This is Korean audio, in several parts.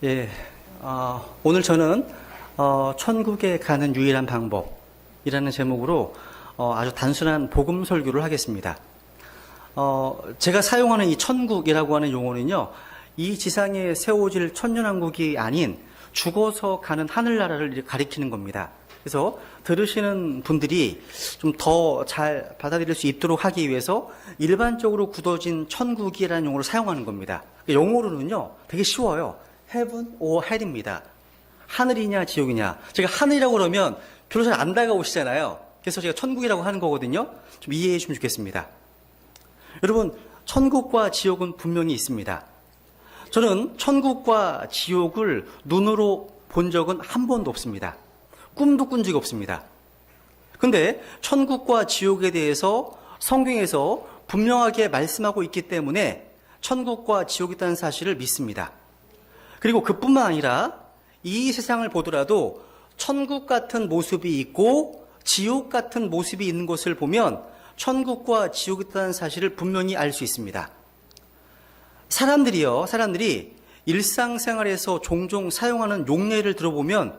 예, 오늘 저는 천국에 가는 유일한 방법이라는 제목으로 아주 단순한 복음 설교를 하겠습니다. 제가 사용하는 이 천국이라고 하는 용어는요, 이 지상에 세워질 천년왕국이 아닌 죽어서 가는 하늘나라를 가리키는 겁니다. 그래서 들으시는 분들이 좀 더 잘 받아들일 수 있도록 하기 위해서 일반적으로 굳어진 천국이라는 용어를 사용하는 겁니다. 영어로는요, 되게 쉬워요. Heaven or Hell입니다. 하늘이냐 지옥이냐. 제가 하늘이라고 그러면 별로 잘 안 다가오시잖아요. 그래서 제가 천국이라고 하는 거거든요. 좀 이해해 주시면 좋겠습니다. 여러분, 천국과 지옥은 분명히 있습니다. 저는 천국과 지옥을 눈으로 본 적은 한 번도 없습니다. 꿈도 꾼 적이 없습니다. 근데 천국과 지옥에 대해서 성경에서 분명하게 말씀하고 있기 때문에 천국과 지옥이 있다는 사실을 믿습니다. 그리고 그뿐만 아니라 이 세상을 보더라도 천국 같은 모습이 있고 지옥 같은 모습이 있는 것을 보면 천국과 지옥이 있다는 사실을 분명히 알 수 있습니다. 사람들이 일상생활에서 종종 사용하는 용례를 들어보면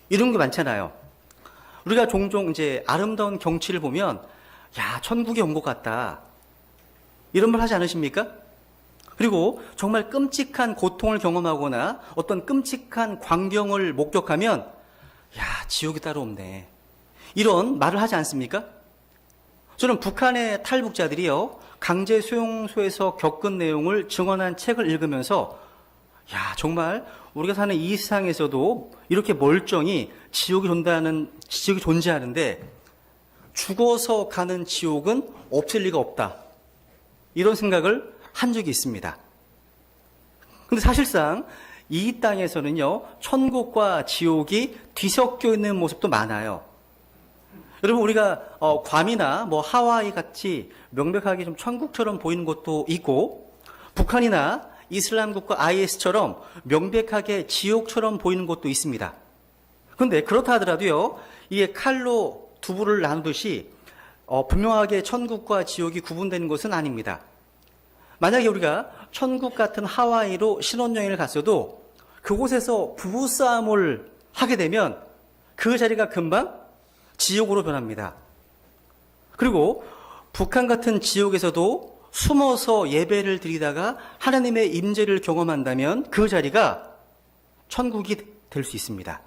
이런 게 많잖아요. 우리가 종종 이제 아름다운 경치를 보면 야, 천국에 온 것 같다. 이런 말 하지 않으십니까? 그리고 정말 끔찍한 고통을 경험하거나 어떤 끔찍한 광경을 목격하면 야, 지옥이 따로 없네. 이런 말을 하지 않습니까? 저는 북한의 탈북자들이요, 강제 수용소에서 겪은 내용을 증언한 책을 읽으면서 야, 정말 우리가 사는 이 세상에서도 이렇게 멀쩡히 지옥이 존재하는데 죽어서 가는 지옥은 없을 리가 없다. 이런 생각을 한 적이 있습니다. 근데 사실상 이 땅에서는요, 천국과 지옥이 뒤섞여 있는 모습도 많아요. 여러분, 우리가 괌이나 하와이 같이 명백하게 좀 천국처럼 보이는 곳도 있고, 북한이나 이슬람 국가 IS처럼 명백하게 지옥처럼 보이는 곳도 있습니다. 그런데 그렇다 하더라도요, 이게 칼로 두부를 나누듯이 분명하게 천국과 지옥이 구분되는 것은 아닙니다. 만약에 우리가 천국 같은 하와이로 신혼여행을 갔어도 그곳에서 부부싸움을 하게 되면 그 자리가 금방 지옥으로 변합니다. 그리고 북한 같은 지옥에서도 숨어서 예배를 드리다가 하나님의 임재를 경험한다면 그 자리가 천국이 될 수 있습니다.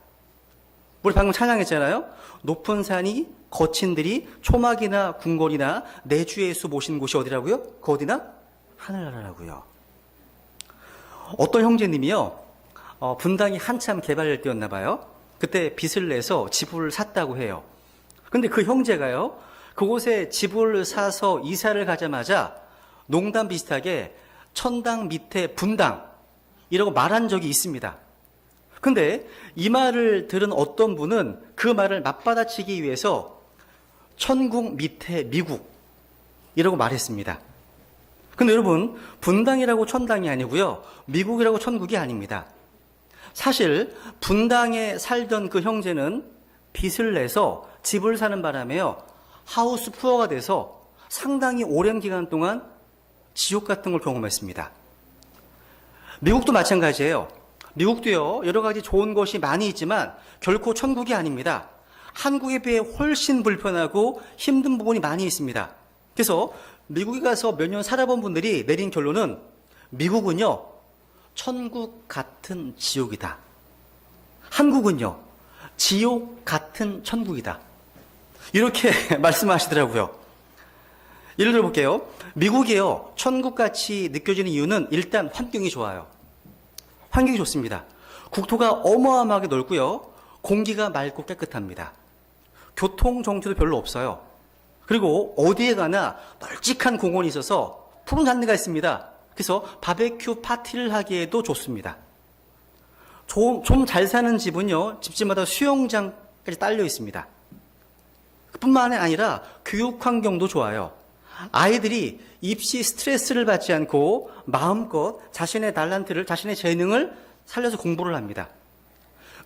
우리 방금 찬양했잖아요. 높은 산이 거친 들이 초막이나 궁궐이나 내주 예수 모신 곳이 어디라고요? 그 어디나? 하늘나라라고요. 어떤 형제님이요, 분당이 한참 개발될 때였나 봐요. 그때 빚을 내서 집을 샀다고 해요. 근데 그 형제가요, 그곳에 집을 사서 이사를 가자마자 농담 비슷하게 천당 밑에 분당이라고 말한 적이 있습니다. 근데 이 말을 들은 어떤 분은 그 말을 맞받아치기 위해서 천국 밑에 미국이라고 말했습니다. 근데 여러분, 분당이라고 천당이 아니고요, 미국이라고 천국이 아닙니다. 사실 분당에 살던 그 형제는 빚을 내서 집을 사는 바람에요, 하우스 푸어가 돼서 상당히 오랜 기간 동안 지옥 같은 걸 경험했습니다. 미국도 마찬가지예요. 미국도요, 여러 가지 좋은 것이 많이 있지만 결코 천국이 아닙니다. 한국에 비해 훨씬 불편하고 힘든 부분이 많이 있습니다. 그래서 미국에 가서 몇 년 살아본 분들이 내린 결론은 미국은요, 천국 같은 지옥이다. 한국은요, 지옥 같은 천국이다. 이렇게 말씀하시더라고요. 예를 들어 볼게요. 미국이요, 천국같이 느껴지는 이유는 일단 환경이 좋아요. 환경이 좋습니다. 국토가 어마어마하게 넓고요, 공기가 맑고 깨끗합니다. 교통 정체도 별로 없어요. 그리고 어디에 가나 널찍한 공원이 있어서 푸른 잔디가 있습니다. 그래서 바베큐 파티를 하기에도 좋습니다. 좀 잘 사는 집은요, 집집마다 수영장까지 딸려 있습니다. 뿐만 아니라 교육 환경도 좋아요. 아이들이 입시 스트레스를 받지 않고 마음껏 자신의 달란트를, 자신의 재능을 살려서 공부를 합니다.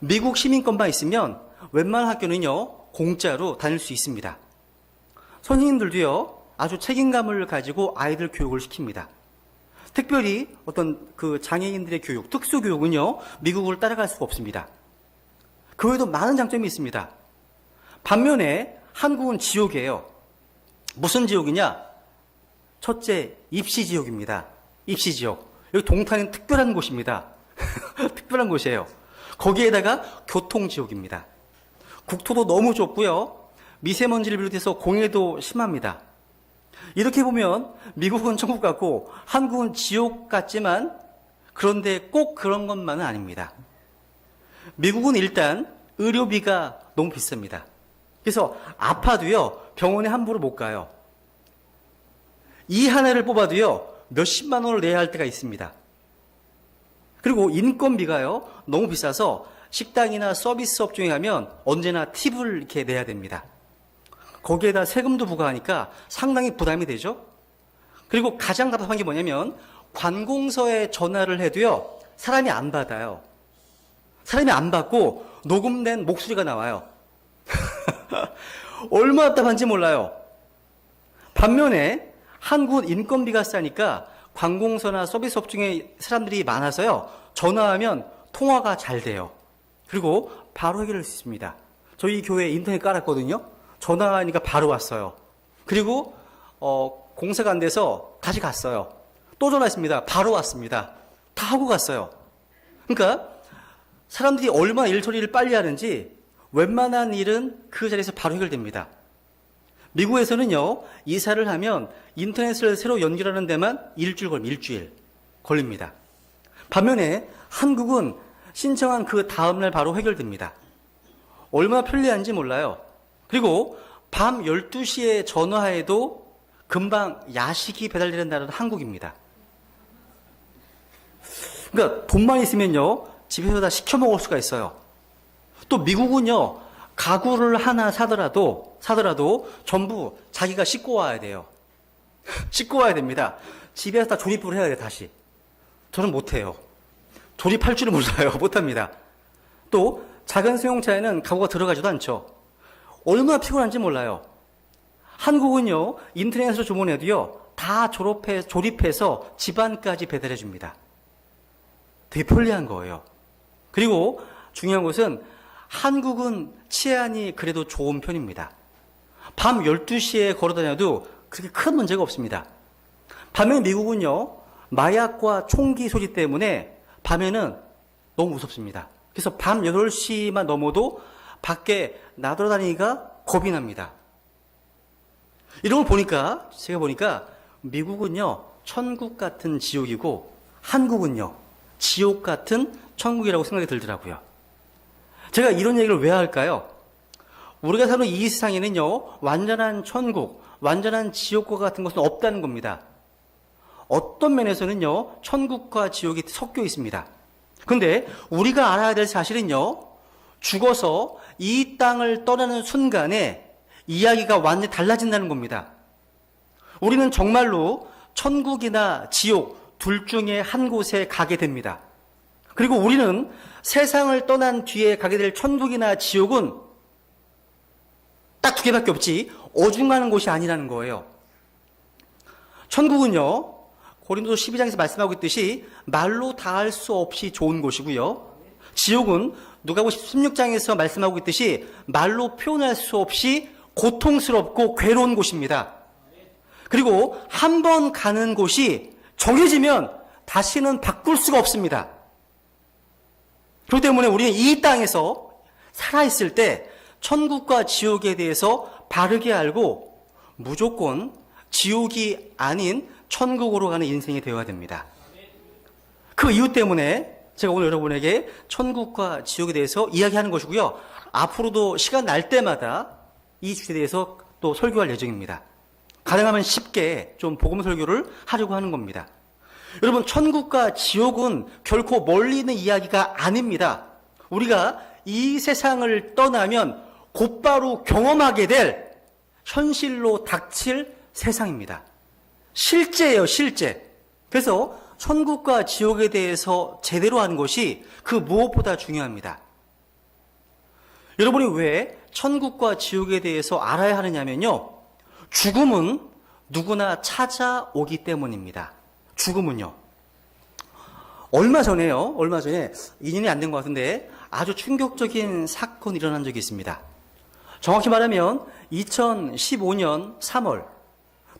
미국 시민권만 있으면 웬만한 학교는요, 공짜로 다닐 수 있습니다. 선생님들도요, 아주 책임감을 가지고 아이들 교육을 시킵니다. 특별히 어떤 그 장애인들의 교육, 특수교육은요, 미국을 따라갈 수가 없습니다. 그 외에도 많은 장점이 있습니다. 반면에 한국은 지옥이에요. 무슨 지옥이냐? 첫째, 입시 지옥입니다. 입시 지옥. 여기 동탄은 특별한 곳입니다. 특별한 곳이에요. 거기에다가 교통 지옥입니다. 국토도 너무 좁고요. 미세먼지를 비롯해서 공해도 심합니다. 이렇게 보면 미국은 천국 같고 한국은 지옥 같지만 그런데 꼭 그런 것만은 아닙니다. 미국은 일단 의료비가 너무 비쌉니다. 그래서 아파도요, 병원에 함부로 못 가요. 이 하나를 뽑아도요, 몇십만 원을 내야 할 때가 있습니다. 그리고 인건비가요, 너무 비싸서 식당이나 서비스업 중에 가면 언제나 팁을 이렇게 내야 됩니다. 거기에다 세금도 부과하니까 상당히 부담이 되죠. 그리고 가장 답답한 게 뭐냐면 관공서에 전화를 해도요, 사람이 안 받아요. 사람이 안 받고 녹음된 목소리가 나와요. 얼마나 답답한지 몰라요. 반면에 한국은 인건비가 싸니까 관공서나 서비스업 중에 사람들이 많아서요, 전화하면 통화가 잘 돼요. 그리고 바로 해결할 수 있습니다. 저희 교회에 인터넷 깔았거든요. 전화하니까 바로 왔어요. 그리고 공사가 안 돼서 다시 갔어요. 또 전화했습니다. 바로 왔습니다. 다 하고 갔어요. 그러니까 사람들이 얼마나 일 처리를 빨리 하는지 웬만한 일은 그 자리에서 바로 해결됩니다. 미국에서는요, 이사를 하면 인터넷을 새로 연결하는 데만 일주일 걸립니다. 반면에 한국은 신청한 그 다음날 바로 해결됩니다. 얼마나 편리한지 몰라요. 그리고 밤 12시에 전화해도 금방 야식이 배달되는 나라는 한국입니다. 그러니까 돈만 있으면요, 집에서 다 시켜 먹을 수가 있어요. 또 미국은요, 가구를 하나 사더라도 전부 자기가 싣고 와야 돼요. 싣고 와야 됩니다. 집에서 다 조립을 해야 돼요, 다시. 저는 못해요. 조립할 줄은 몰라요. 못합니다. 또 작은 승용차에는 가구가 들어가지도 않죠. 얼마나 피곤한지 몰라요. 한국은요, 인터넷으로 주문해도요, 다 조립해서 집안까지 배달해 줍니다. 되게 편리한 거예요. 그리고 중요한 것은 한국은 치안이 그래도 좋은 편입니다. 밤 12시에 걸어 다녀도 그렇게 큰 문제가 없습니다. 반면 미국은요, 마약과 총기 소지 때문에 밤에는 너무 무섭습니다. 그래서 밤 8시만 넘어도 밖에 나돌아다니기가 겁이 납니다. 이런 걸 보니까, 제가 보니까 미국은요, 천국 같은 지옥이고 한국은요, 지옥 같은 천국이라고 생각이 들더라고요. 제가 이런 얘기를 왜 할까요? 우리가 사는 이 세상에는요, 완전한 천국, 완전한 지옥과 같은 것은 없다는 겁니다. 어떤 면에서는요, 천국과 지옥이 섞여 있습니다. 그런데 우리가 알아야 될 사실은요, 죽어서 이 땅을 떠나는 순간에 이야기가 완전히 달라진다는 겁니다. 우리는 정말로 천국이나 지옥 둘 중에 한 곳에 가게 됩니다. 그리고 우리는 세상을 떠난 뒤에 가게 될 천국이나 지옥은 딱 두 개밖에 없지 어중간한 곳이 아니라는 거예요. 천국은요, 고린도서 12장에서 말씀하고 있듯이 말로 다할 수 없이 좋은 곳이고요. 지옥은 누가복음 16장에서 말씀하고 있듯이 말로 표현할 수 없이 고통스럽고 괴로운 곳입니다. 그리고 한 번 가는 곳이 정해지면 다시는 바꿀 수가 없습니다. 그렇기 때문에 우리는 이 땅에서 살아있을 때 천국과 지옥에 대해서 바르게 알고 무조건 지옥이 아닌 천국으로 가는 인생이 되어야 됩니다. 그 이유 때문에 제가 오늘 여러분에게 천국과 지옥에 대해서 이야기하는 것이고요. 앞으로도 시간 날 때마다 이 주제에 대해서 또 설교할 예정입니다. 가능하면 쉽게 좀 복음 설교를 하려고 하는 겁니다. 여러분, 천국과 지옥은 결코 멀리 있는 이야기가 아닙니다. 우리가 이 세상을 떠나면 곧바로 경험하게 될 현실로 닥칠 세상입니다. 실제예요, 실제. 그래서 천국과 지옥에 대해서 제대로 아는 것이 그 무엇보다 중요합니다. 여러분이 왜 천국과 지옥에 대해서 알아야 하느냐면요, 죽음은 누구나 찾아오기 때문입니다. 죽음은요. 얼마 전에 2년이 안 된 것 같은데 아주 충격적인 사건이 일어난 적이 있습니다. 정확히 말하면 2015년 3월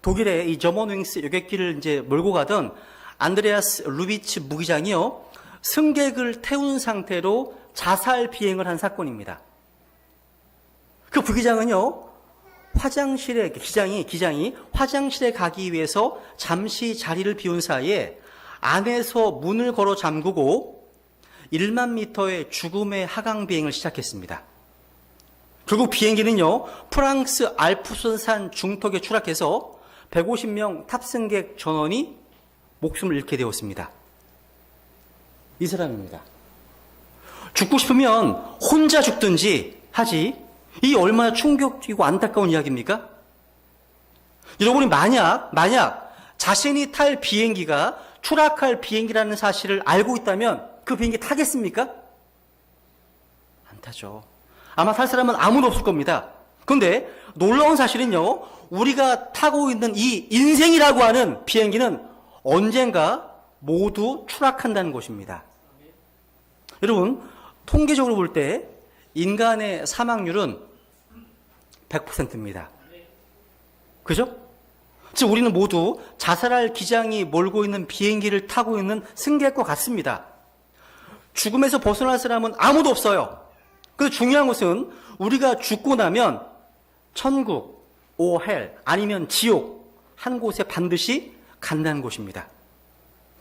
독일의 이 저먼윙스 여객기를 이제 몰고 가던 안드레아스 루비츠 무기장이요, 승객을 태운 상태로 자살 비행을 한 사건입니다. 그 부기장은요, 기장이 화장실에 가기 위해서 잠시 자리를 비운 사이에 안에서 문을 걸어 잠그고 1만 미터의 죽음의 하강 비행을 시작했습니다. 결국 비행기는요, 프랑스 알프스산 중턱에 추락해서 150명 탑승객 전원이 목숨을 잃게 되었습니다. 이 사람입니다. 죽고 싶으면 혼자 죽든지 하지, 이 얼마나 충격적이고 안타까운 이야기입니까? 여러분이 만약 자신이 탈 비행기가 추락할 비행기라는 사실을 알고 있다면 그 비행기 타겠습니까? 안 타죠. 아마 탈 사람은 아무도 없을 겁니다. 그런데 놀라운 사실은요, 우리가 타고 있는 이 인생이라고 하는 비행기는 언젠가 모두 추락한다는 것입니다. 여러분, 통계적으로 볼 때 인간의 사망률은 100%입니다. 그죠? 즉 우리는 모두 자살할 기장이 몰고 있는 비행기를 타고 있는 승객과 같습니다. 죽음에서 벗어날 사람은 아무도 없어요. 그런데 중요한 것은 우리가 죽고 나면 천국, 헬, 아니면 지옥 한 곳에 반드시 간다는 것입니다.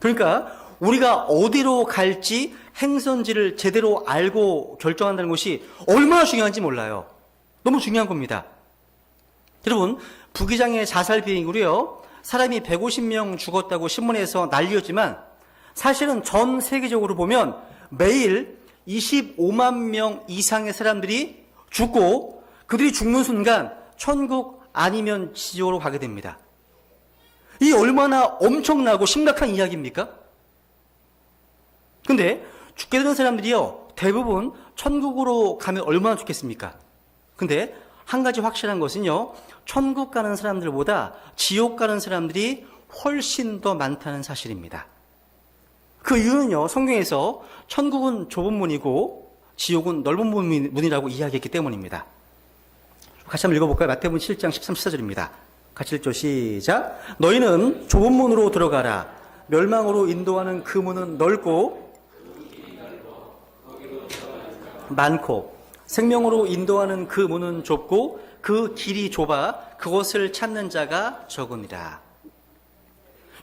그러니까 우리가 어디로 갈지 행선지를 제대로 알고 결정한다는 것이 얼마나 중요한지 몰라요. 너무 중요한 겁니다. 여러분, 부기장의 자살 비행으로요, 사람이 150명 죽었다고 신문에서 난리였지만 사실은 전 세계적으로 보면 매일 25만 명 이상의 사람들이 죽고 그들이 죽는 순간 천국 아니면 지옥으로 가게 됩니다. 이 얼마나 엄청나고 심각한 이야기입니까? 근데 죽게 되는 사람들이요, 대부분 천국으로 가면 얼마나 좋겠습니까? 근데 한 가지 확실한 것은요, 천국 가는 사람들보다 지옥 가는 사람들이 훨씬 더 많다는 사실입니다. 그 이유는요, 성경에서 천국은 좁은 문이고 지옥은 넓은 문이라고 이야기했기 때문입니다. 같이 한번 읽어볼까요? 마태복음 7장 13, 14절입니다. 같이 읽죠. 시작. 너희는 좁은 문으로 들어가라. 멸망으로 인도하는 그 문은 넓고 많고 생명으로 인도하는 그 문은 좁고 그 길이 좁아 그것을 찾는 자가 적으니라.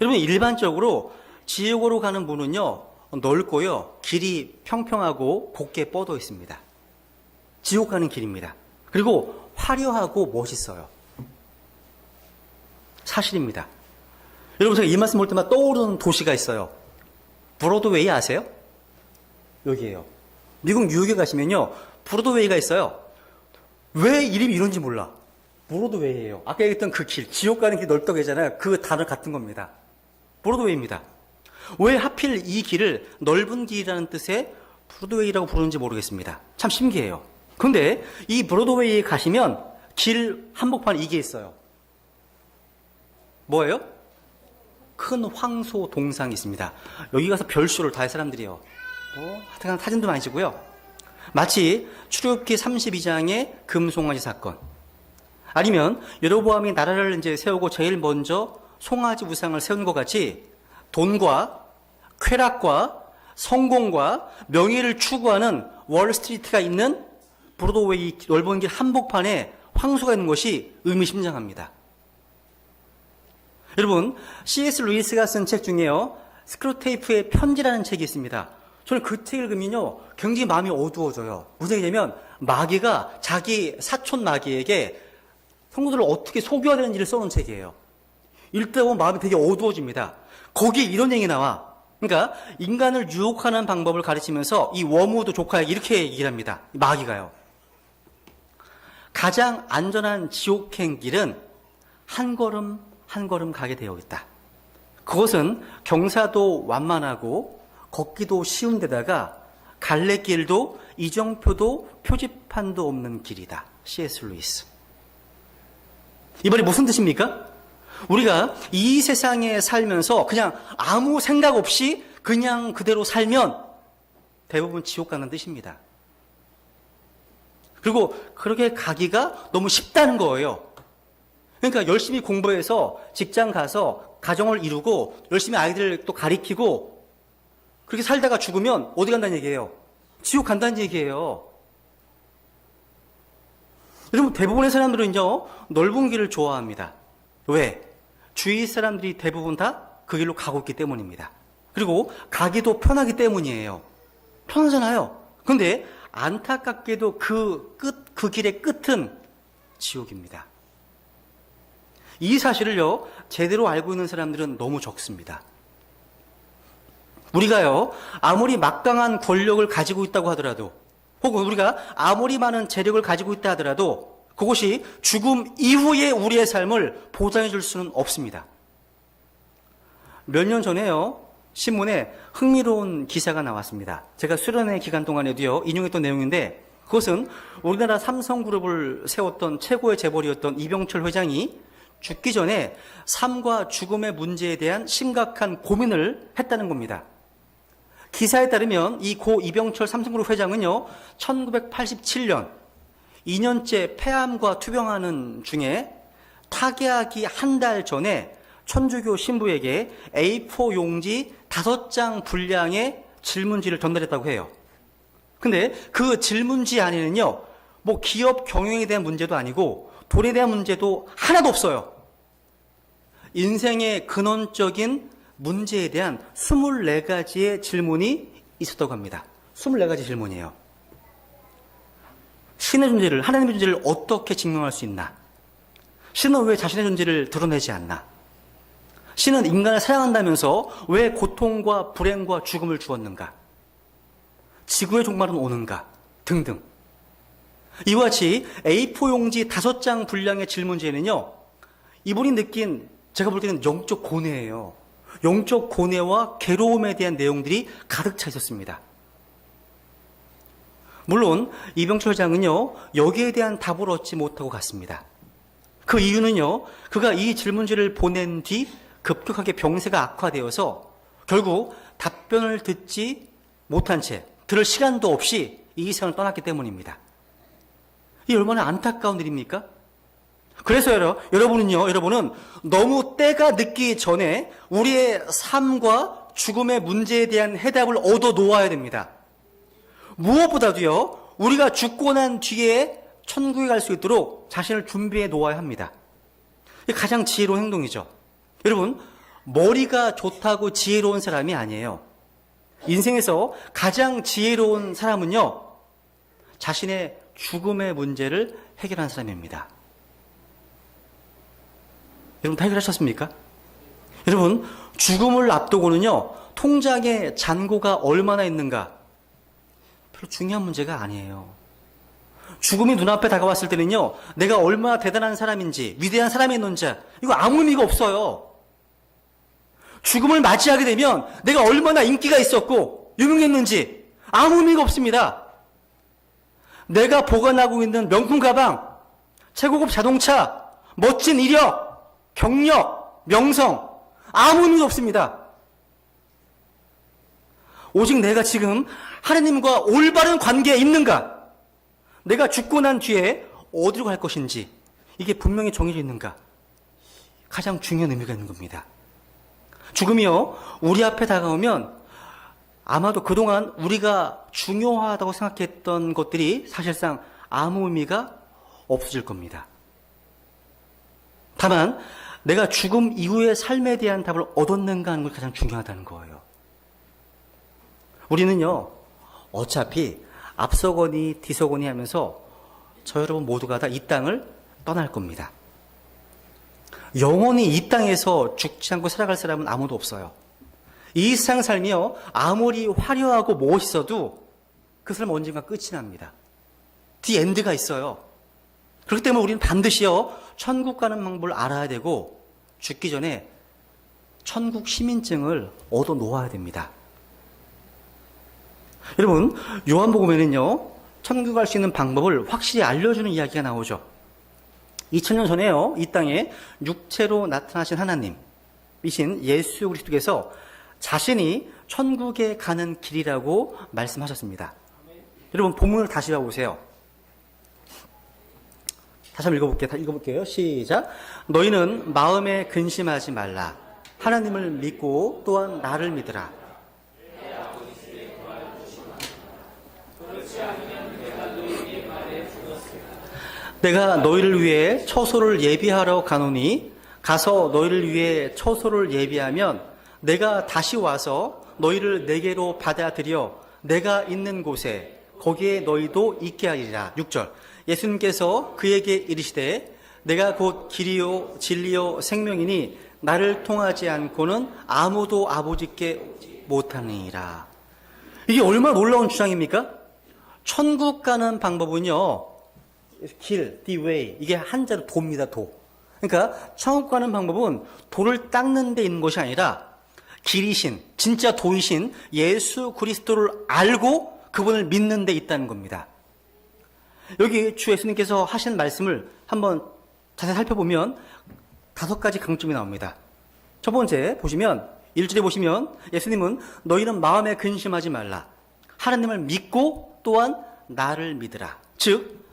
여러분, 일반적으로 지옥으로 가는 문은요, 넓고요, 길이 평평하고 곱게 뻗어 있습니다. 지옥 가는 길입니다. 그리고 화려하고 멋있어요. 사실입니다. 여러분, 제가 이 말씀 볼 때마다 떠오르는 도시가 있어요. 브로드웨이 아세요? 여기에요. 미국 뉴욕에 가시면요, 브로드웨이가 있어요. 왜 이름이 이런지 몰라. 브로드웨이예요. 아까 얘기했던 그 길, 지옥 가는 길 넓다고 했잖아요. 그 단어 같은 겁니다. 브로드웨이입니다. 왜 하필 이 길을 넓은 길이라는 뜻의 브로드웨이라고 부르는지 모르겠습니다. 참 신기해요. 그런데 이 브로드웨이에 가시면 길 한복판에 이게 있어요. 뭐예요? 큰 황소 동상이 있습니다. 여기 가서 별쇼를 다 할 사람들이요. 하여튼 사진도 많이 찍고요. 마치 출애굽기 32장의 금송아지 사건, 아니면 여로보암이 나라를 이제 세우고 제일 먼저 송아지 우상을 세운 것 같이 돈과 쾌락과 성공과 명예를 추구하는 월스트리트가 있는 브로드웨이 넓은 길 한복판에 황소가 있는 것이 의미심장합니다. 여러분, C.S. 루이스가 쓴 책 중에요, 스크루테이프의 편지라는 책이 있습니다. 저는 그 책을 읽으면요, 굉장히 마음이 어두워져요. 무슨 얘기냐면 마귀가 자기 사촌 마귀에게 성도들을 어떻게 속여야 되는지를 써놓은 책이에요. 읽다 보면 마음이 되게 어두워집니다. 거기에 이런 얘기 나와. 그러니까 인간을 유혹하는 방법을 가르치면서 이 워무드 조카에게 이렇게 얘기를 합니다. 마귀가요. 가장 안전한 지옥행 길은 한 걸음 한 걸음 가게 되어 있다. 그것은 경사도 완만하고 걷기도 쉬운 데다가 갈래길도 이정표도 표지판도 없는 길이다. C.S. 루이스. 이 말이 무슨 뜻입니까? 우리가 이 세상에 살면서 그냥 아무 생각 없이 그냥 그대로 살면 대부분 지옥 가는 뜻입니다. 그리고 그렇게 가기가 너무 쉽다는 거예요. 그러니까 열심히 공부해서 직장 가서 가정을 이루고 열심히 아이들 또 가리키고 그렇게 살다가 죽으면 어디 간다는 얘기예요? 지옥 간다는 얘기예요. 여러분, 대부분의 사람들은요, 넓은 길을 좋아합니다. 왜? 주위 사람들이 대부분 다 그 길로 가고 있기 때문입니다. 그리고 가기도 편하기 때문이에요. 편하잖아요. 그런데 안타깝게도 그 길의 끝은 지옥입니다. 이 사실을요, 제대로 알고 있는 사람들은 너무 적습니다. 우리가요, 아무리 막강한 권력을 가지고 있다고 하더라도, 혹은 우리가 아무리 많은 재력을 가지고 있다 하더라도, 그것이 죽음 이후의 우리의 삶을 보장해 줄 수는 없습니다. 몇 년 전에요, 신문에 흥미로운 기사가 나왔습니다. 제가 수련회 기간 동안에도요, 인용했던 내용인데, 그것은 우리나라 삼성그룹을 세웠던 최고의 재벌이었던 이병철 회장이 죽기 전에 삶과 죽음의 문제에 대한 심각한 고민을 했다는 겁니다. 기사에 따르면 이 고 이병철 삼성그룹 회장은요, 1987년 2년째 폐암과 투병하는 중에 타계하기 한 달 전에 천주교 신부에게 A4 용지 5장 분량의 질문지를 전달했다고 해요. 근데 그 질문지 안에는요, 뭐 기업 경영에 대한 문제도 아니고 돈에 대한 문제도 하나도 없어요. 인생의 근원적인 문제에 대한 24가지의 질문이 있었다고 합니다. 24가지 질문이에요. 신의 존재를, 하나님의 존재를 어떻게 증명할 수 있나? 신은 왜 자신의 존재를 드러내지 않나? 신은 인간을 사랑한다면서 왜 고통과 불행과 죽음을 주었는가? 지구의 종말은 오는가? 등등. 이와 같이 A4 용지 5장 분량의 질문지에는요, 이분이 느낀, 제가 볼 때는 영적 고뇌예요. 영적 고뇌와 괴로움에 대한 내용들이 가득 차 있었습니다. 물론 이병철 회장은요, 여기에 대한 답을 얻지 못하고 갔습니다. 그 이유는요, 그가 이 질문지를 보낸 뒤 급격하게 병세가 악화되어서 결국 답변을 듣지 못한 채 들을 시간도 없이 이 세상을 떠났기 때문입니다. 이 얼마나 안타까운 일입니까? 그래서 여러분은 너무 때가 늦기 전에 우리의 삶과 죽음의 문제에 대한 해답을 얻어 놓아야 됩니다. 무엇보다도요, 우리가 죽고 난 뒤에 천국에 갈 수 있도록 자신을 준비해 놓아야 합니다. 이게 가장 지혜로운 행동이죠. 여러분, 머리가 좋다고 지혜로운 사람이 아니에요. 인생에서 가장 지혜로운 사람은요, 자신의 죽음의 문제를 해결한 사람입니다. 여러분, 다 해결하셨습니까? 여러분, 죽음을 앞두고는요, 통장에 잔고가 얼마나 있는가 별로 중요한 문제가 아니에요. 죽음이 눈앞에 다가왔을 때는요, 내가 얼마나 대단한 사람인지, 위대한 사람이었는지 이거 아무 의미가 없어요. 죽음을 맞이하게 되면 내가 얼마나 인기가 있었고 유명했는지 아무 의미가 없습니다. 내가 보관하고 있는 명품 가방, 최고급 자동차, 멋진 이력, 경력, 명성 아무 의미가 없습니다. 오직 내가 지금 하나님과 올바른 관계에 있는가, 내가 죽고 난 뒤에 어디로 갈 것인지 이게 분명히 정해져 있는가, 가장 중요한 의미가 있는 겁니다. 죽음이요, 우리 앞에 다가오면 아마도 그동안 우리가 중요하다고 생각했던 것들이 사실상 아무 의미가 없어질 겁니다. 다만 내가 죽음 이후의 삶에 대한 답을 얻었는가 하는 것이 가장 중요하다는 거예요. 우리는요, 어차피 앞서거니 뒤서거니 하면서 저 여러분 모두가 다 이 땅을 떠날 겁니다. 영원히 이 땅에서 죽지 않고 살아갈 사람은 아무도 없어요. 이 세상 삶이요, 아무리 화려하고 멋있어도 그 삶은 언젠가 끝이 납니다. 디엔드가 있어요. 그렇기 때문에 우리는 반드시요, 천국 가는 방법을 알아야 되고 죽기 전에 천국 시민증을 얻어 놓아야 됩니다. 여러분, 요한복음에는요, 천국 갈 수 있는 방법을 확실히 알려주는 이야기가 나오죠. 2000년 전에요, 이 땅에 육체로 나타나신 하나님이신 예수 그리스도께서 자신이 천국에 가는 길이라고 말씀하셨습니다. 여러분 본문을 다시 봐보세요. 다시 한번 읽어볼게요. 시작. 너희는 마음에 근심하지 말라. 하나님을 믿고 또한 나를 믿으라. 내가 너희를 위해 처소를 예비하러 가노니 가서 너희를 위해 처소를 예비하면 내가 다시 와서 너희를 내게로 받아들여 내가 있는 곳에 거기에 너희도 있게 하리라. 6절. 예수님께서 그에게 이르시되 내가 곧 길이요 진리요 생명이니 나를 통하지 않고는 아무도 아버지께 못하느니라. 이게 얼마나 놀라운 주장입니까? 천국 가는 방법은요, 길, the way, 이게 한자로 도입니다. 도. 그러니까 천국 가는 방법은 도를 닦는 데 있는 것이 아니라 길이신, 진짜 도이신 예수 그리스도를 알고 그분을 믿는 데 있다는 겁니다. 여기 주 예수님께서 하신 말씀을 한번 자세히 살펴보면 5가지 강점이 나옵니다. 첫 번째 보시면 1절에 보시면 예수님은 너희는 마음에 근심하지 말라. 하나님을 믿고 또한 나를 믿으라. 즉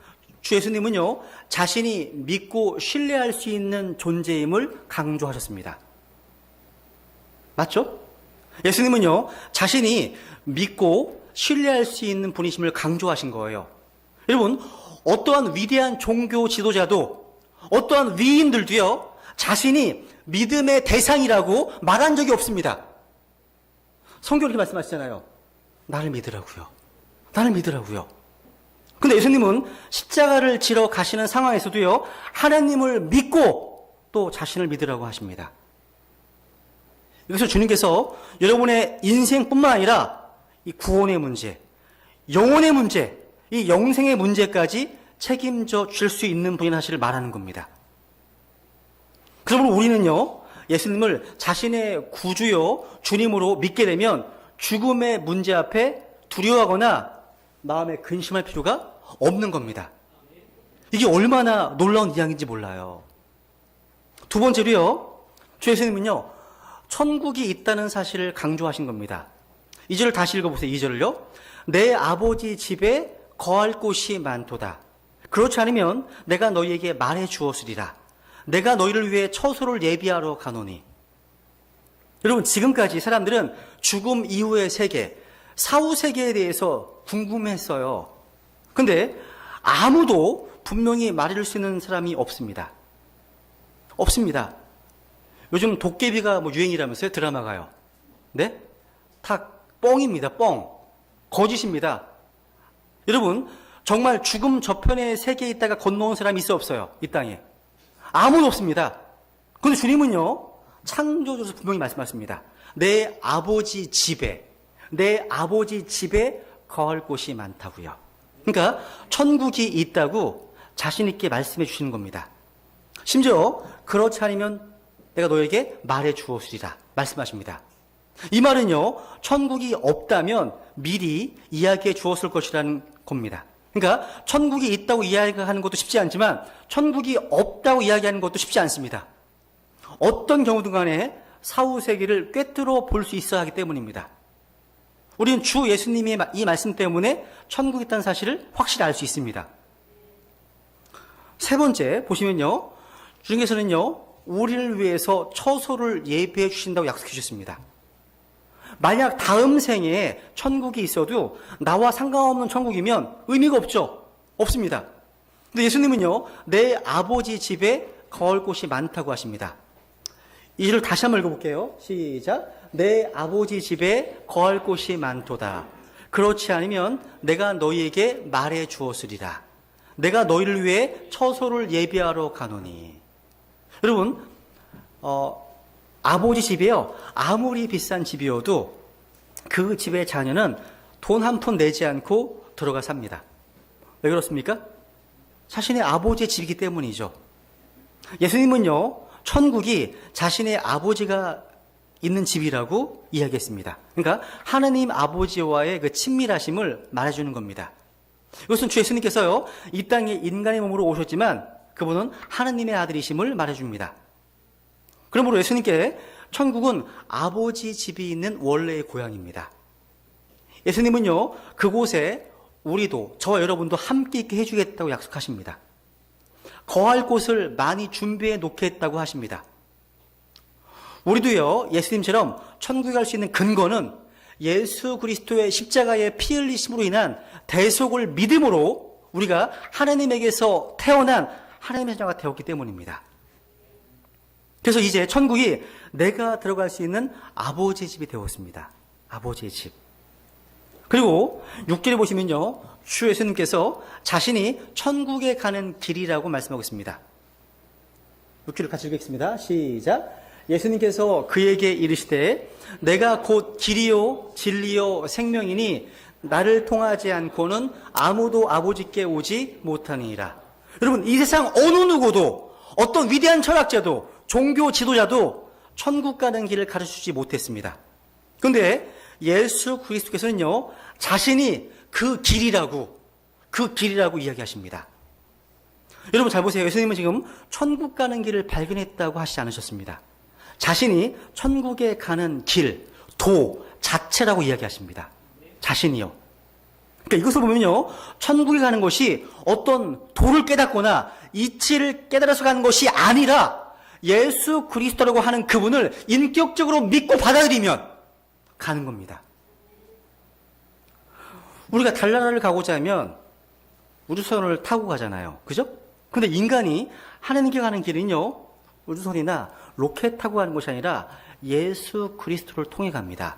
주 예수님은요 자신이 믿고 신뢰할 수 있는 존재임을 강조하셨습니다. 맞죠? 예수님은요 자신이 믿고 신뢰할 수 있는 분이심을 강조하신 거예요. 여러분 어떠한 위대한 종교 지도자도 어떠한 위인들도요 자신이 믿음의 대상이라고 말한 적이 없습니다. 성경이 이렇게 말씀하시잖아요. 나를 믿으라고요. 나를 믿으라고요. 근데 예수님은 십자가를 지러 가시는 상황에서도요 하나님을 믿고 또 자신을 믿으라고 하십니다. 여기서 주님께서 여러분의 인생뿐만 아니라 이 구원의 문제, 영혼의 문제, 이 영생의 문제까지 책임져 줄 수 있는 분이라는 사실을 말하는 겁니다. 그러므로 우리는요 예수님을 자신의 구주요 주님으로 믿게 되면 죽음의 문제 앞에 두려워하거나 마음에 근심할 필요가 없는 겁니다. 이게 얼마나 놀라운 이야기인지 몰라요. 두 번째로요 주 예수님은요 천국이 있다는 사실을 강조하신 겁니다. 2절을 다시 읽어보세요. 2절을요. 내 아버지 집에 거할 곳이 많도다. 그렇지 않으면 내가 너희에게 말해 주었으리라. 내가 너희를 위해 처소를 예비하러 가노니. 여러분 지금까지 사람들은 죽음 이후의 세계, 사후 세계에 대해서 궁금했어요. 근데 아무도 분명히 말해줄 수 있는 사람이 없습니다. 없습니다. 요즘 도깨비가 유행이라면서요? 드라마가요. 네? 다 뻥입니다. 뻥. 거짓입니다. 여러분 정말 죽음 저편의 세계에 있다가 건너온 사람이 있어 없어요? 이 땅에. 아무도 없습니다. 그런데 주님은요 창조주에서 분명히 말씀하십니다. 내 아버지 집에 거할 곳이 많다고요. 그러니까 천국이 있다고 자신 있게 말씀해 주시는 겁니다. 심지어 그렇지 않으면 내가 너에게 말해 주었으리라 말씀하십니다. 이 말은요 천국이 없다면 미리 이야기해 주었을 것이라는 겁니다. 그러니까 천국이 있다고 이야기하는 것도 쉽지 않지만 천국이 없다고 이야기하는 것도 쉽지 않습니다. 어떤 경우든 간에 사후 세계를 꿰뚫어 볼 수 있어야 하기 때문입니다. 우리는 주 예수님의 이 말씀 때문에 천국이 있다는 사실을 확실히 알 수 있습니다. 세 번째 보시면요. 주님께서는요. 우리를 위해서 처소를 예비해 주신다고 약속해 주셨습니다. 만약 다음 생에 천국이 있어도 나와 상관없는 천국이면 의미가 없죠. 없습니다. 근데 예수님은요. 내 아버지 집에 거할 곳이 많다고 하십니다. 이 절을 다시 한번 읽어볼게요. 시작. 내 아버지 집에 거할 곳이 많도다. 그렇지 않으면 내가 너희에게 말해 주었으리라. 내가 너희를 위해 처소를 예비하러 가노니. 여러분 아버지 집이요 아무리 비싼 집이어도 그 집의 자녀는 돈 한 푼 내지 않고 들어가 삽니다. 왜 그렇습니까? 자신의 아버지의 집이기 때문이죠. 예수님은요 천국이 자신의 아버지가 있는 집이라고 이야기했습니다. 그러니까 하나님 아버지와의 그 친밀하심을 말해주는 겁니다. 이것은 주 예수님께서요 이 땅에 인간의 몸으로 오셨지만 그분은 하나님의 아들이심을 말해줍니다. 그러므로 예수님께 천국은 아버지 집이 있는 원래의 고향입니다. 예수님은요, 그곳에 우리도, 저와 여러분도 함께 있게 해주겠다고 약속하십니다. 거할 곳을 많이 준비해 놓겠다고 하십니다. 우리도요, 예수님처럼 천국에 갈 수 있는 근거는 예수 그리스도의 십자가의 피 흘리심으로 인한 대속을 믿음으로 우리가 하나님에게서 태어난 하나님의 자녀가 되었기 때문입니다. 그래서 이제 천국이 내가 들어갈 수 있는 아버지의 집이 되었습니다. 아버지의 집. 그리고 6절에 보시면요, 주 예수님께서 자신이 천국에 가는 길이라고 말씀하고 있습니다. 6절을 같이 읽겠습니다. 시작. 예수님께서 그에게 이르시되 내가 곧 길이요 진리요 생명이니 나를 통하지 않고는 아무도 아버지께 오지 못하니라. 여러분, 이 세상 어느 누구도, 어떤 위대한 철학자도, 종교 지도자도 천국 가는 길을 가르쳐주지 못했습니다. 그런데 예수 그리스도께서는요, 자신이 그 길이라고 이야기하십니다. 여러분 잘 보세요. 예수님은 지금 천국 가는 길을 발견했다고 하시지 않으셨습니다. 자신이 천국에 가는 길, 도 자체라고 이야기하십니다. 자신이요. 그러니까 이것을 보면요, 천국에 가는 것이 어떤 도를 깨닫거나 이치를 깨달아서 가는 것이 아니라 예수 그리스도라고 하는 그분을 인격적으로 믿고 받아들이면 가는 겁니다. 우리가 달나라를 가고자 하면 우주선을 타고 가잖아요. 그죠? 근데 인간이 하나님께 가는 길은요, 우주선이나 로켓 타고 가는 것이 아니라 예수 그리스도를 통해 갑니다.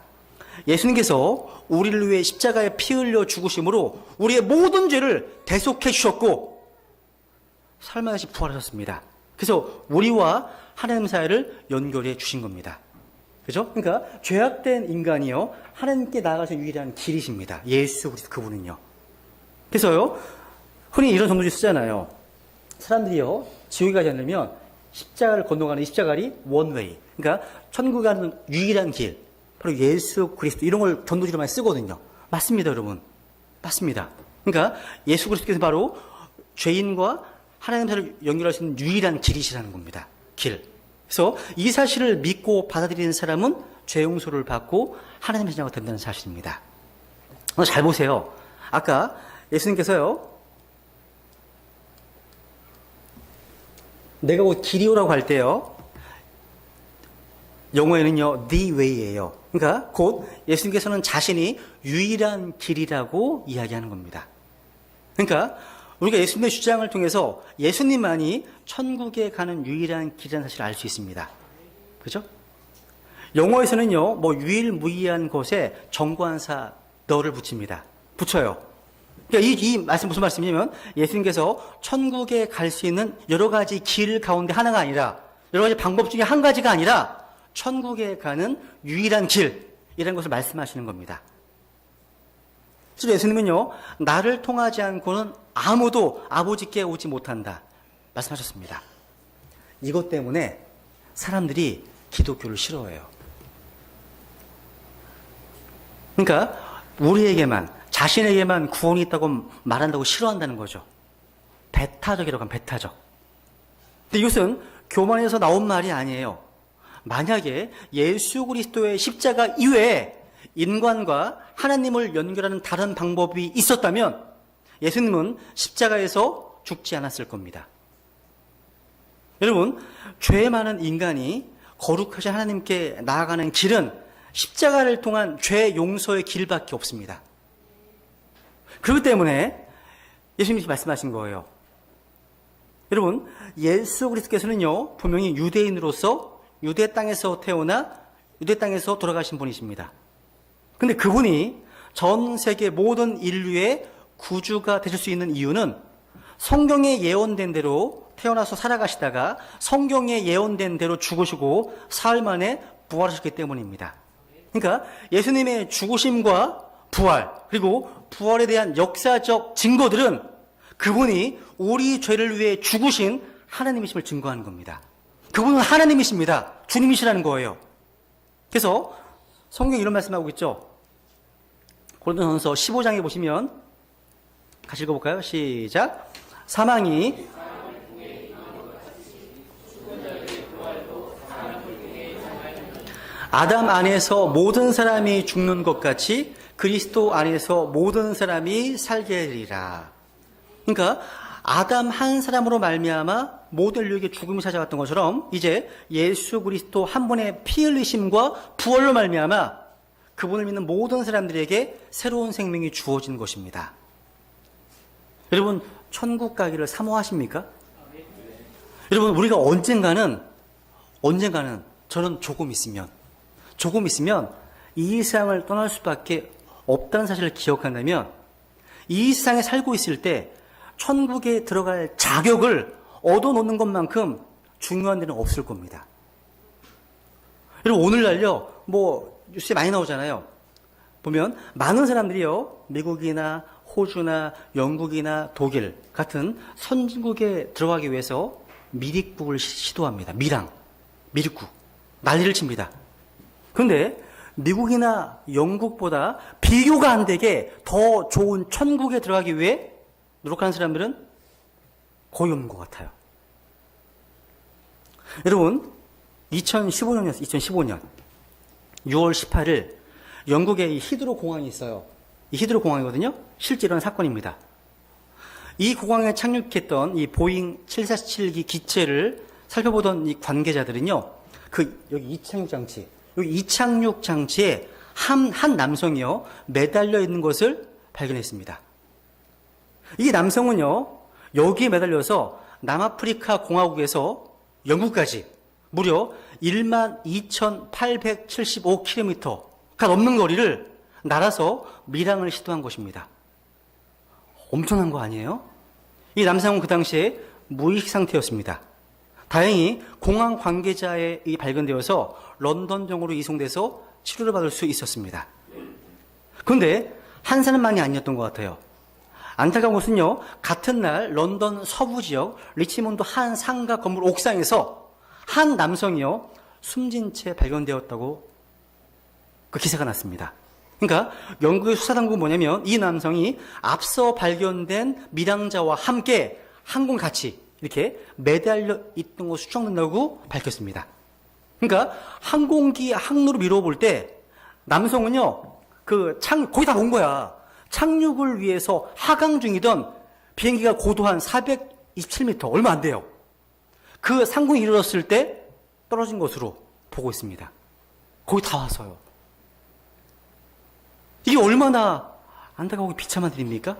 예수님께서 우리를 위해 십자가에 피 흘려 죽으심으로 우리의 모든 죄를 대속해 주셨고 살만하시 부활하셨습니다. 그래서 우리와 하나님 사이를 연결해 주신 겁니다. 그죠? 그러니까 죄악된 인간이요, 하나님께 나아가서 유일한 길이십니다. 예수 그리스도 그분은요. 그래서요, 흔히 이런 정도를 쓰잖아요. 사람들이요, 지옥에 가지 않으면 십자가를 건너가는 십자가리 원웨이. 그러니까 천국 가는 유일한 길. 바로 예수 그리스도. 이런 걸 전도지로 많이 쓰거든요. 맞습니다, 여러분. 맞습니다. 그러니까 예수 그리스도께서 바로 죄인과 하나님 사이를 연결할 수 있는 유일한 길이시라는 겁니다. 길. 그래서 이 사실을 믿고 받아들이는 사람은 죄 용서를 받고 하나님의 자녀가 된다는 사실입니다. 잘 보세요. 아까 예수님께서요, 내가 곧 길이오라고 할 때요, 영어에는요, the way예요. 그러니까 곧 예수님께서는 자신이 유일한 길이라고 이야기하는 겁니다. 그러니까 우리가 예수님의 주장을 통해서 예수님만이 천국에 가는 유일한 길이라는 사실을 알 수 있습니다. 그죠? 영어에서는요, 유일무이한 것에 정관사 너를 붙입니다. 붙여요. 그러니까 이 말씀 무슨 말씀이냐면 예수님께서 천국에 갈 수 있는 여러 가지 길 가운데 하나가 아니라, 여러 가지 방법 중에 한 가지가 아니라 천국에 가는 유일한 길이라는 것을 말씀하시는 겁니다. 그래서 예수님은요, 나를 통하지 않고는 아무도 아버지께 오지 못한다 말씀하셨습니다. 이것 때문에 사람들이 기독교를 싫어해요. 그러니까 우리에게만, 자신에게만 구원이 있다고 말한다고 싫어한다는 거죠. 배타적이라고 하면 배타적. 근데 이것은 교만에서 나온 말이 아니에요. 만약에 예수 그리스도의 십자가 이외에 인간과 하나님을 연결하는 다른 방법이 있었다면 예수님은 십자가에서 죽지 않았을 겁니다. 여러분, 죄 많은 인간이 거룩하신 하나님께 나아가는 길은 십자가를 통한 죄 용서의 길밖에 없습니다. 그렇기 때문에 예수님이 말씀하신 거예요. 여러분, 예수 그리스도께서는요, 분명히 유대인으로서 유대 땅에서 태어나 유대 땅에서 돌아가신 분이십니다. 근데 그분이 전 세계 모든 인류의 구주가 되실 수 있는 이유는 성경에 예언된 대로 태어나서 살아가시다가 성경에 예언된 대로 죽으시고 사흘 만에 부활하셨기 때문입니다. 그러니까 예수님의 죽으심과 부활, 그리고 부활에 대한 역사적 증거들은 그분이 우리 죄를 위해 죽으신 하나님이심을 증거하는 겁니다. 그분은 하나님이십니다. 주님이시라는 거예요. 그래서 성경에 이런 말씀하고 있죠. 고린도전서 15장에 보시면 같이 읽어볼까요? 시작. 사망이 아담 안에서 모든 사람이 죽는 것 같이 그리스도 안에서 모든 사람이 살게 되리라. 그러니까 아담 한 사람으로 말미암아 모든 인류에게 죽음이 찾아왔던 것처럼 이제 예수 그리스도 한 분의 피 흘리심과 부활로 말미암아 그분을 믿는 모든 사람들에게 새로운 생명이 주어진 것입니다. 여러분, 천국 가기를 사모하십니까? 여러분, 우리가 언젠가는 저는 조금 있으면 이 세상을 떠날 수밖에 없다는 사실을 기억한다면 이 세상에 살고 있을 때 천국에 들어갈 자격을 얻어놓는 것만큼 중요한 데는 없을 겁니다. 여러분, 오늘날요, 뉴스에 많이 나오잖아요. 보면 많은 사람들이요, 미국이나 호주나 영국이나 독일 같은 선진국에 들어가기 위해서 미립국을 시도합니다. 미립국. 난리를 칩니다. 그런데 미국이나 영국보다 비교가 안 되게 더 좋은 천국에 들어가기 위해 노력하는 사람들은 거의 없는 것 같아요. 여러분, 2015년 6월 18일 영국에 이 히드로 공항이 있어요. 이 히드로 공항이거든요. 실제 일어난 사건입니다. 이 공항에 착륙했던 이 보잉 747기 기체를 살펴보던 이 관계자들은요, 여기 이착륙 장치에 한 남성이요, 매달려 있는 것을 발견했습니다. 이 남성은요, 여기에 매달려서 남아프리카 공화국에서 영국까지 무려 12,875km가 넘는 거리를 날아서 밀항을 시도한 것입니다. 엄청난 거 아니에요? 이 남성은 그 당시에 무의식 상태였습니다. 다행히 공항 관계자에 발견되어서 런던병으로 이송돼서 치료를 받을 수 있었습니다. 그런데 한 사람만이 아니었던 것 같아요. 안타까운 것은요, 같은 날 런던 서부 지역 리치몬드 한 상가 건물 옥상에서 한 남성이요, 숨진 채 발견되었다고 그 기사가 났습니다. 그러니까 영국의 수사당국은 뭐냐면 이 남성이 앞서 발견된 밀항자와 함께 항공 같이 이렇게 매달려 있던 것으로 추정된다고 밝혔습니다. 그러니까 항공기 항로로 미뤄볼 때 남성은요, 거의 다 온 거야. 착륙을 위해서 하강 중이던 비행기가 고도 한 427m, 얼마 안 돼요. 그 상공에 이르렀을 때 떨어진 것으로 보고 있습니다. 거의 다 왔어요. 이게 얼마나 안타까우고 비참한 일입니까?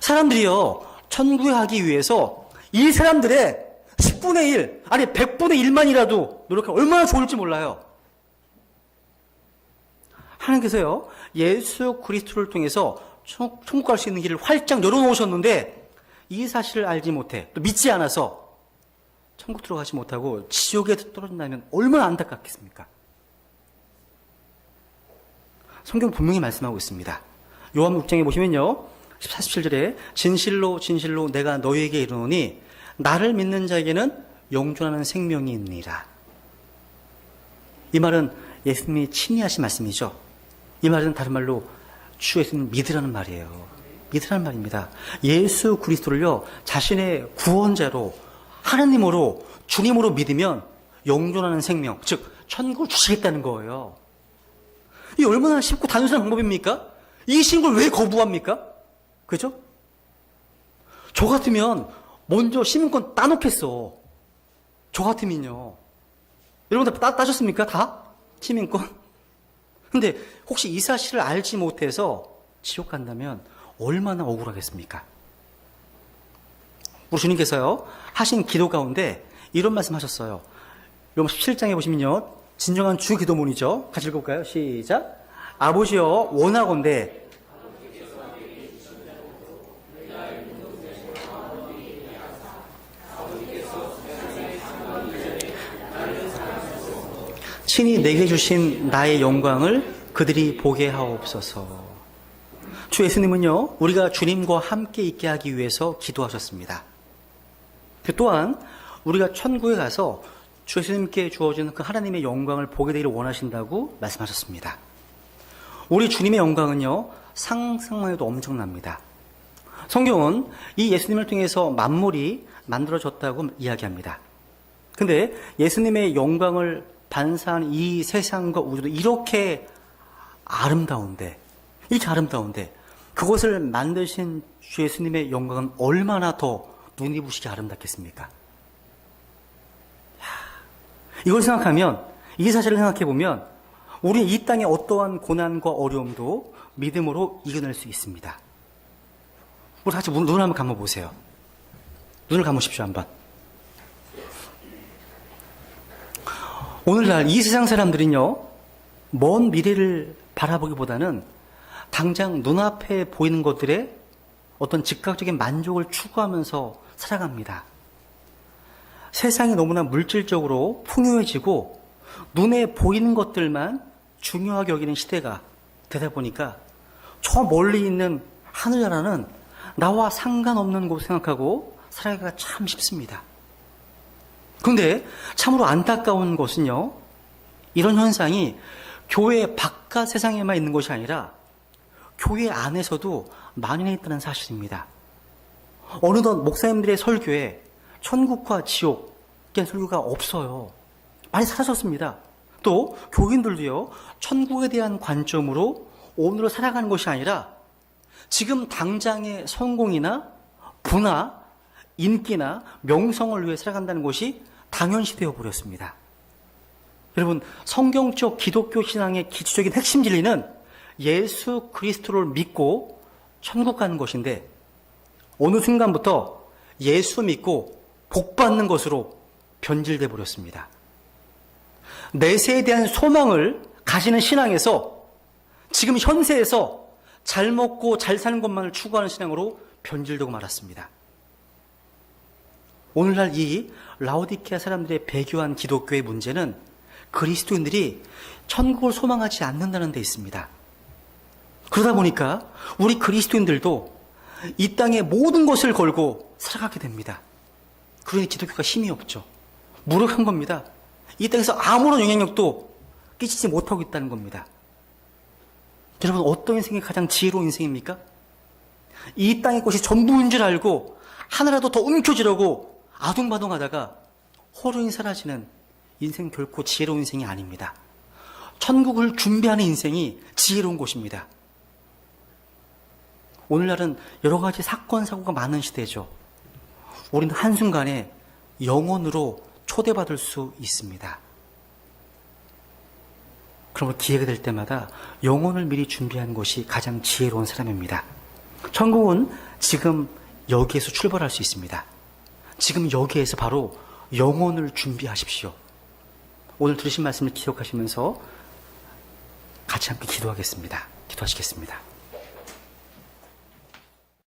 사람들이요, 천국에 가기 위해서 이 사람들의 10분의 1, 아니 100분의 1만이라도 노력하면 얼마나 좋을지 몰라요. 하나님께서요, 예수 그리스도를 통해서 천국 갈 수 있는 길을 활짝 열어놓으셨는데 이 사실을 알지 못해, 또 믿지 않아서 천국 들어가지 못하고 지옥에 떨어진다면 얼마나 안타깝겠습니까? 성경 분명히 말씀하고 있습니다. 요한 6장에 보시면요, 47절에 진실로 진실로 내가 너희에게 이르노니 나를 믿는 자에게는 영존하는 생명이 있느니라. 이 말은 예수님이 친히 하신 말씀이죠. 이 말은 다른 말로 주 예수님 믿으라는 말이에요. 믿으라는 말입니다. 예수 그리스도를요, 자신의 구원자로 하나님으로 주님으로 믿으면 영존하는 생명, 즉 천국을 주시겠다는 거예요. 이 얼마나 쉽고 단순한 방법입니까? 이 신걸 왜 거부합니까? 그죠? 저 같으면 먼저 시민권 따놓겠어. 저 같으면요. 여러분 다 따셨습니까? 다? 시민권? 근데 혹시 이 사실을 알지 못해서 지옥 간다면 얼마나 억울하겠습니까? 우리 주님께서요, 하신 기도 가운데 이런 말씀 하셨어요. 요한 17장에 보시면요, 진정한 주 기도문이죠. 같이 읽어볼까요? 시작. 아버지여, 원하건대 친히 내게 주신 나의 영광을 그들이 보게 하옵소서. 주 예수님은요, 우리가 주님과 함께 있게 하기 위해서 기도하셨습니다. 또한 우리가 천국에 가서 주 예수님께 주어진 그 하나님의 영광을 보게 되기를 원하신다고 말씀하셨습니다. 우리 주님의 영광은요, 상상만 해도 엄청납니다. 성경은 이 예수님을 통해서 만물이 만들어졌다고 이야기합니다. 근데 예수님의 영광을 반사하는 이 세상과 우주도 이렇게 아름다운데, 그것을 만드신 주 예수님의 영광은 얼마나 더 눈이 부시게 아름답겠습니까? 이걸 생각하면, 이 사실을 생각해 보면 우리 이 땅의 어떠한 고난과 어려움도 믿음으로 이겨낼 수 있습니다. 우리 같이 눈을 한번 감아보세요. 눈을 감으십시오, 한번. 오늘날 이 세상 사람들은요, 먼 미래를 바라보기보다는 당장 눈앞에 보이는 것들에 어떤 즉각적인 만족을 추구하면서 살아갑니다. 세상이 너무나 물질적으로 풍요해지고 눈에 보이는 것들만 중요하게 여기는 시대가 되다 보니까 저 멀리 있는 하늘나라는 나와 상관없는 곳 생각하고 살아가기가 참 쉽습니다. 그런데 참으로 안타까운 것은요, 이런 현상이 교회 바깥 세상에만 있는 것이 아니라 교회 안에서도 만연해 있다는 사실입니다. 어느덧 목사님들의 설교에 천국과 지옥에 대한 설교가 없어요. 많이 사라졌습니다. 또 교인들도요, 천국에 대한 관점으로 오늘을 살아가는 것이 아니라 지금 당장의 성공이나 부나 인기나 명성을 위해 살아간다는 것이 당연시 되어 버렸습니다. 여러분, 성경적 기독교 신앙의 기초적인 핵심 진리는 예수 그리스도를 믿고 천국 가는 것인데, 어느 순간부터 예수 믿고 복 받는 것으로 변질돼 버렸습니다. 내세에 대한 소망을 가지는 신앙에서 지금 현세에서 잘 먹고 잘 사는 것만을 추구하는 신앙으로 변질되고 말았습니다. 오늘날 이 라오디케아 사람들의 배교한 기독교의 문제는 그리스도인들이 천국을 소망하지 않는다는 데 있습니다. 그러다 보니까 우리 그리스도인들도 이 땅의 모든 것을 걸고 살아가게 됩니다. 그러니 기독교가 힘이 없죠. 무력한 겁니다. 이 땅에서 아무런 영향력도 끼치지 못하고 있다는 겁니다. 여러분, 어떤 인생이 가장 지혜로운 인생입니까? 이 땅의 것이 전부인 줄 알고 하나라도 더 움켜쥐려고 아둥바둥하다가 호련히 사라지는 인생, 결코 지혜로운 인생이 아닙니다. 천국을 준비하는 인생이 지혜로운 것입니다. 오늘날은 여러 가지 사건, 사고가 많은 시대죠. 우리는 한순간에 영혼으로 초대받을 수 있습니다. 그러면 기회가 될 때마다 영혼을 미리 준비하는 것이 가장 지혜로운 사람입니다. 천국은 지금 여기에서 출발할 수 있습니다. 지금 여기에서 바로 영혼을 준비하십시오. 오늘 들으신 말씀을 기억하시면서 같이 함께 기도하겠습니다. 기도하시겠습니다.